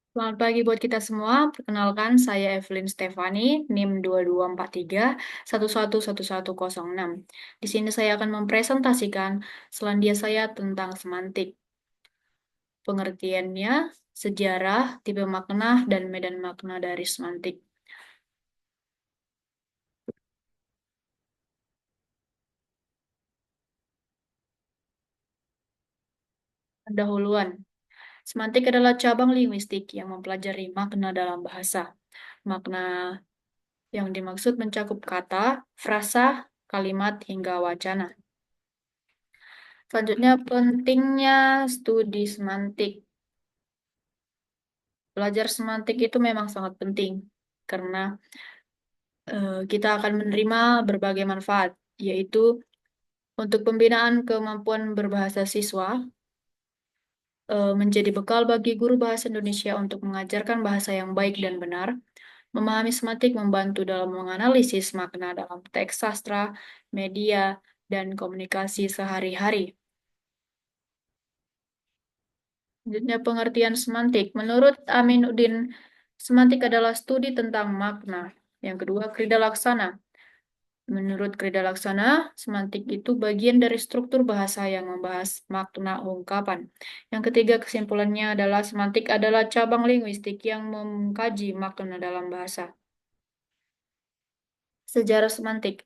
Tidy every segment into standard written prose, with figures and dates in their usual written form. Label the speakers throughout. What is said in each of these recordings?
Speaker 1: Selamat pagi buat kita semua. Perkenalkan, saya Evelyn Stefani, NIM 2243111106. Di sini saya akan mempresentasikan selandia saya tentang semantik, pengertiannya, sejarah, tipe makna, dan medan makna dari semantik. Pendahuluan. Semantik adalah cabang linguistik yang mempelajari makna dalam bahasa. Makna yang dimaksud mencakup kata, frasa, kalimat, hingga wacana. Selanjutnya, pentingnya studi semantik. Belajar semantik itu memang sangat penting karena kita akan menerima berbagai manfaat, yaitu untuk pembinaan kemampuan berbahasa siswa, menjadi bekal bagi guru bahasa Indonesia untuk mengajarkan bahasa yang baik dan benar. Memahami semantik membantu dalam menganalisis makna dalam teks sastra, media, dan komunikasi sehari-hari. Selanjutnya, pengertian semantik. Menurut Aminuddin, semantik adalah studi tentang makna. Yang kedua, Krida Laksana. Menurut Krida Laksana, semantik itu bagian dari struktur bahasa yang membahas makna ungkapan. Yang ketiga, kesimpulannya adalah semantik adalah cabang linguistik yang mengkaji makna dalam bahasa. Sejarah semantik.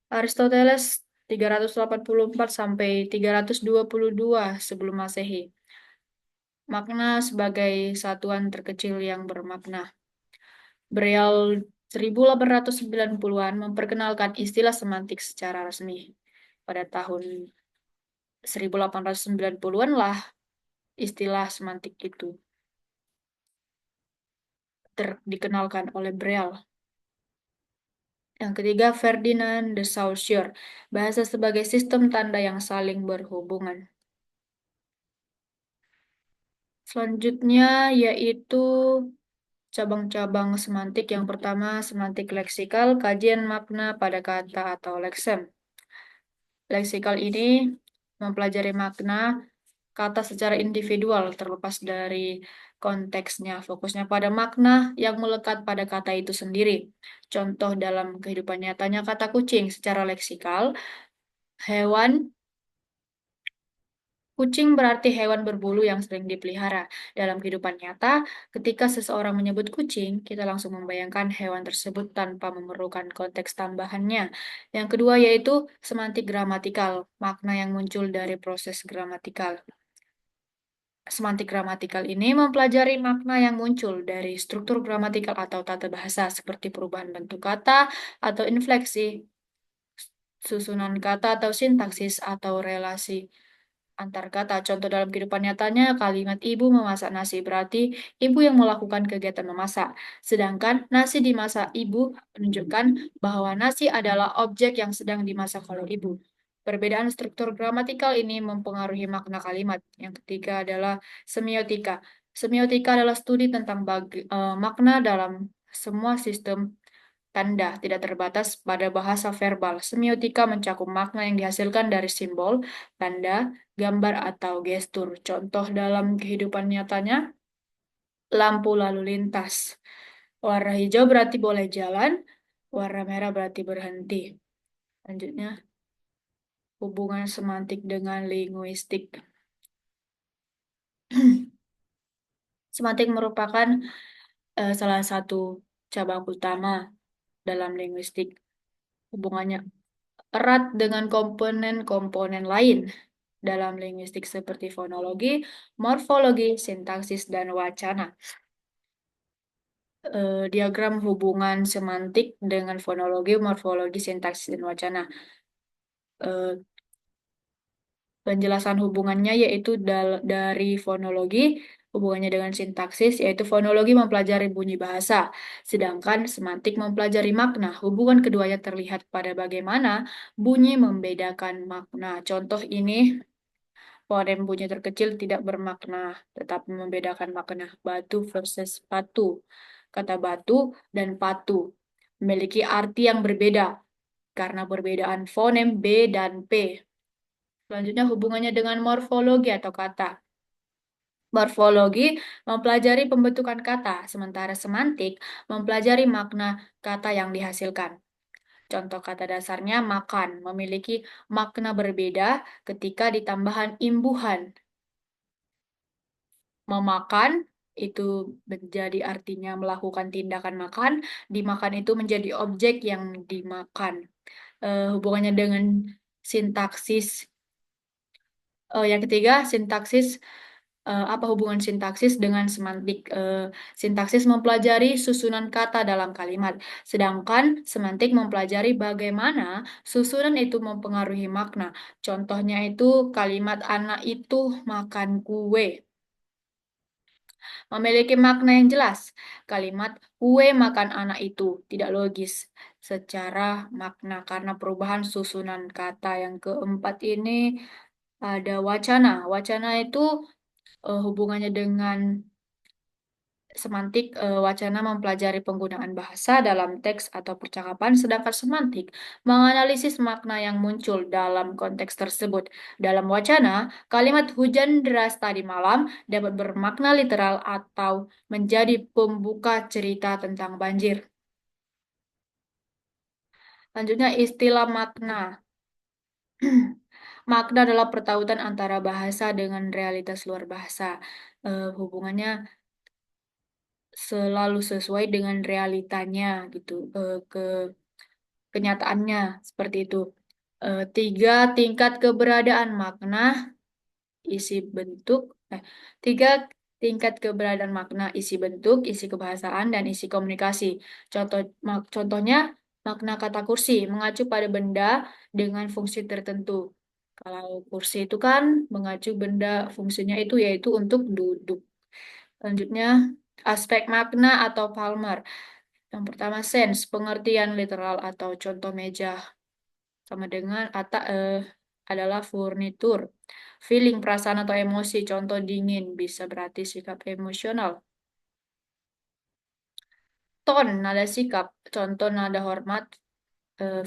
Speaker 1: Aristoteles 384 sampai 322 sebelum Masehi. Makna sebagai satuan terkecil yang bermakna. Bereal 1890-an memperkenalkan istilah semantik secara resmi. Pada tahun 1890-an lah istilah semantik itu dikenalkan oleh Breal. Yang ketiga, Ferdinand de Saussure, bahasa sebagai sistem tanda yang saling berhubungan. Selanjutnya yaitu cabang-cabang semantik. Yang pertama, semantik leksikal, kajian makna pada kata atau leksem. Leksikal ini mempelajari makna kata secara individual terlepas dari konteksnya, fokusnya pada makna yang melekat pada kata itu sendiri. Contoh dalam kehidupan nyatanya kata kucing secara leksikal, hewan kucing berarti hewan berbulu yang sering dipelihara. Dalam kehidupan nyata, ketika seseorang menyebut kucing, kita langsung membayangkan hewan tersebut tanpa memerlukan konteks tambahannya. Yang kedua yaitu semantik gramatikal, makna yang muncul dari proses gramatikal. Semantik gramatikal ini mempelajari makna yang muncul dari struktur gramatikal atau tata bahasa seperti perubahan bentuk kata atau infleksi, susunan kata atau sintaksis atau relasi antar kata. Contoh dalam kehidupan nyatanya, kalimat ibu memasak nasi berarti ibu yang melakukan kegiatan memasak. Sedangkan nasi dimasak ibu menunjukkan bahwa nasi adalah objek yang sedang dimasak oleh ibu. Perbedaan struktur gramatikal ini mempengaruhi makna kalimat. Yang ketiga adalah semiotika. Semiotika adalah studi tentang makna dalam semua sistem tanda, tidak terbatas pada bahasa verbal. Semiotika mencakup makna yang dihasilkan dari simbol, tanda, gambar, atau gestur. Contoh dalam kehidupan nyatanya, lampu lalu lintas. Warna hijau berarti boleh jalan, warna merah berarti berhenti. Selanjutnya, hubungan semantik dengan linguistik. Semantik merupakan salah satu cabang utama dalam linguistik. Hubungannya erat dengan komponen-komponen lain dalam linguistik seperti fonologi, morfologi, sintaksis, dan wacana. Diagram hubungan semantik dengan fonologi, morfologi, sintaksis, dan wacana. Eh, Penjelasan hubungannya yaitu dari fonologi, hubungannya dengan sintaksis, yaitu fonologi mempelajari bunyi bahasa, sedangkan semantik mempelajari makna. Hubungan keduanya terlihat pada bagaimana bunyi membedakan makna. Contoh ini, fonem bunyi terkecil tidak bermakna, tetapi membedakan makna. Batu versus patu. Kata batu dan patu memiliki arti yang berbeda karena perbedaan fonem B dan P. Selanjutnya hubungannya dengan morfologi atau kata. Morfologi mempelajari pembentukan kata, sementara semantik mempelajari makna kata yang dihasilkan. Contoh kata dasarnya makan memiliki makna berbeda ketika ditambahan imbuhan. Memakan itu menjadi artinya melakukan tindakan makan, dimakan itu menjadi objek yang dimakan. Hubungannya dengan sintaksis. Yang ketiga, sintaksis. Apa hubungan sintaksis dengan semantik? Sintaksis mempelajari susunan kata dalam kalimat, sedangkan semantik mempelajari bagaimana susunan itu mempengaruhi makna. Contohnya itu kalimat anak itu makan kue memiliki makna yang jelas. Kalimat kue makan anak itu tidak logis secara makna karena perubahan susunan kata. Yang keempat ini ada wacana. Wacana itu hubungannya dengan semantik. Wacana mempelajari penggunaan bahasa dalam teks atau percakapan, sedangkan semantik menganalisis makna yang muncul dalam konteks tersebut. Dalam wacana, kalimat hujan deras tadi malam dapat bermakna literal atau menjadi pembuka cerita tentang banjir. Selanjutnya, istilah makna. Makna adalah pertautan antara bahasa dengan realitas luar bahasa. Hubungannya selalu sesuai dengan realitanya gitu, kenyataannya seperti itu. Tiga, tingkat keberadaan makna, isi bentuk. Tiga, tingkat keberadaan makna, isi bentuk, isi kebahasaan, dan isi komunikasi. Contohnya, makna kata kursi mengacu pada benda dengan fungsi tertentu. Kalau kursi itu kan mengacu benda, fungsinya itu yaitu untuk duduk. Selanjutnya, aspek makna atau Palmer. Yang pertama, sense, pengertian literal atau contoh meja. Sama dengan adalah furnitur. Feeling, perasaan atau emosi, contoh dingin, bisa berarti sikap emosional. Tone, nada sikap, contoh nada hormat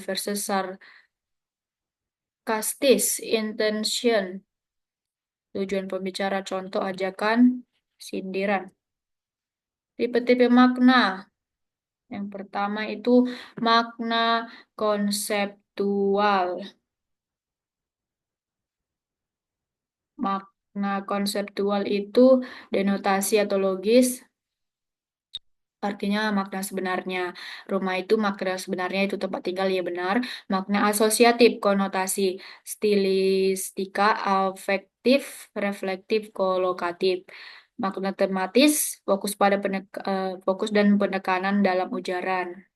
Speaker 1: versus sarkastis. Intention, tujuan pembicara, contoh ajakan, sindiran. Tipe-tipe makna. Yang pertama itu makna konseptual. Makna konseptual itu denotasi atau logis, artinya makna sebenarnya. Rumah itu makna sebenarnya itu tempat tinggal, ya benar. Makna asosiatif, konotasi, stilistika, afektif, reflektif, kolokatif. Makna tematis, fokus dan penekanan dalam ujaran.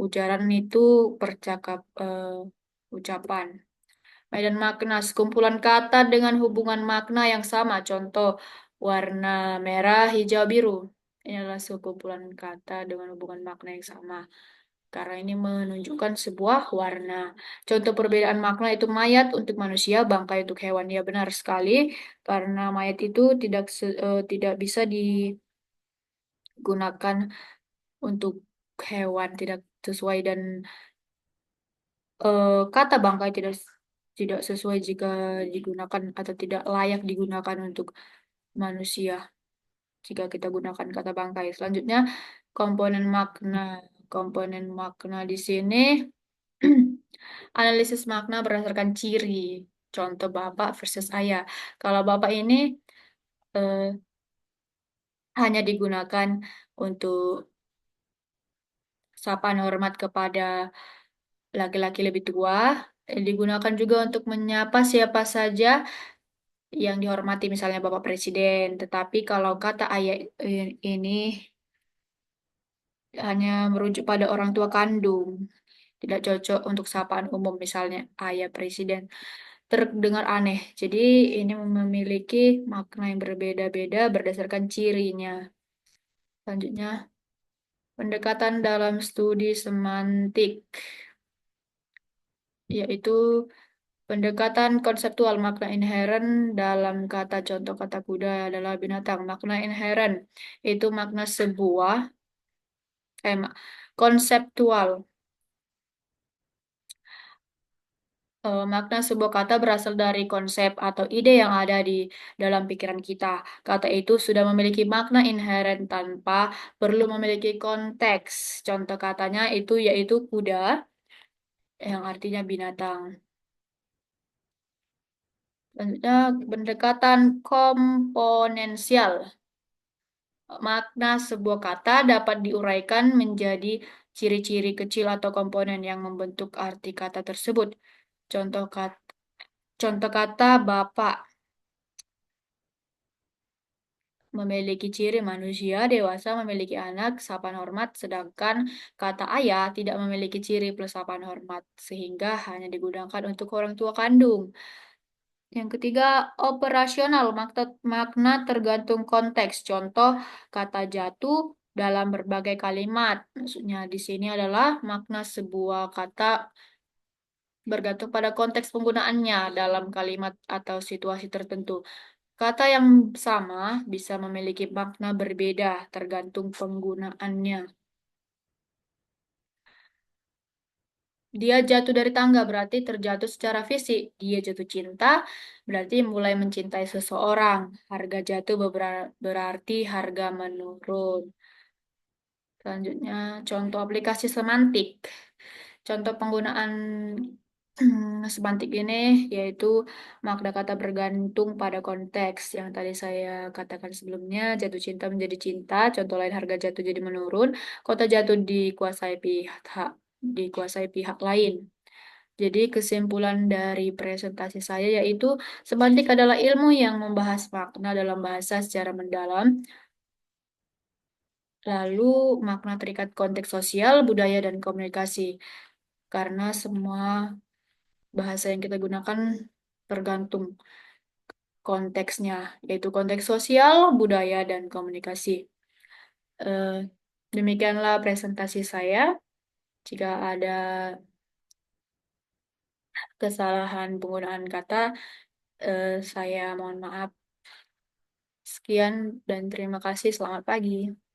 Speaker 1: Ujaran itu ucapan. Medan makna, sekumpulan kata dengan hubungan makna yang sama. Contoh, warna merah, hijau, biru. Ini adalah sekumpulan kata dengan hubungan makna yang sama. Karena ini menunjukkan sebuah warna. Contoh perbedaan makna itu mayat untuk manusia, bangkai untuk hewan. Ya benar sekali, karena mayat itu tidak bisa digunakan untuk hewan, tidak sesuai dan kata bangkai tidak tidak sesuai jika digunakan atau tidak layak digunakan untuk manusia jika kita gunakan kata bangkai. Selanjutnya komponen makna. Komponen makna di sini analisis makna berdasarkan ciri. Contoh bapak versus ayah. Kalau bapak ini eh, hanya digunakan untuk sapaan hormat kepada laki-laki lebih tua, digunakan juga untuk menyapa siapa saja yang dihormati, misalnya Bapak Presiden. Tetapi kalau kata ayah ini hanya merujuk pada orang tua kandung, tidak cocok untuk sapaan umum, misalnya ayah Presiden. Terdengar aneh. Jadi ini memiliki makna yang berbeda-beda berdasarkan cirinya. Selanjutnya, pendekatan dalam studi semantik, yaitu pendekatan konseptual. Makna inheren dalam kata, contoh kata kuda adalah binatang. Makna inheren itu makna sebuah konseptual. Makna sebuah kata berasal dari konsep atau ide yang ada di dalam pikiran kita. Kata itu sudah memiliki makna inheren tanpa perlu memiliki konteks. Contoh katanya itu yaitu kuda, yang artinya binatang. Selanjutnya, pendekatan komponensial. Makna sebuah kata dapat diuraikan menjadi ciri-ciri kecil atau komponen yang membentuk arti kata tersebut. Contoh kata, contoh kata Bapak memiliki ciri manusia dewasa memiliki anak sapaan hormat, sedangkan kata ayah tidak memiliki ciri plus sapaan hormat, sehingga hanya digunakan untuk orang tua kandung. Yang ketiga, operasional. Makna tergantung konteks. Contoh, kata jatuh dalam berbagai kalimat. Maksudnya di sini adalah makna sebuah kata bergantung pada konteks penggunaannya dalam kalimat atau situasi tertentu. Kata yang sama bisa memiliki makna berbeda tergantung penggunaannya. Dia jatuh dari tangga berarti terjatuh secara fisik. Dia jatuh cinta berarti mulai mencintai seseorang. Harga jatuh berarti harga menurun. Selanjutnya, contoh aplikasi semantik. Contoh penggunaan semantik ini yaitu makna kata bergantung pada konteks. Yang tadi saya katakan sebelumnya, jatuh cinta menjadi cinta. Contoh lain harga jatuh jadi menurun. Kota jatuh dikuasai pihak lain. Jadi kesimpulan dari presentasi saya yaitu semantik adalah ilmu yang membahas makna dalam bahasa secara mendalam. Lalu makna terikat konteks sosial, budaya, dan komunikasi. Karena semua bahasa yang kita gunakan tergantung konteksnya, yaitu konteks sosial, budaya, dan komunikasi. Eh, Demikianlah presentasi saya. Jika ada kesalahan penggunaan kata, saya mohon maaf. Sekian dan terima kasih. Selamat pagi.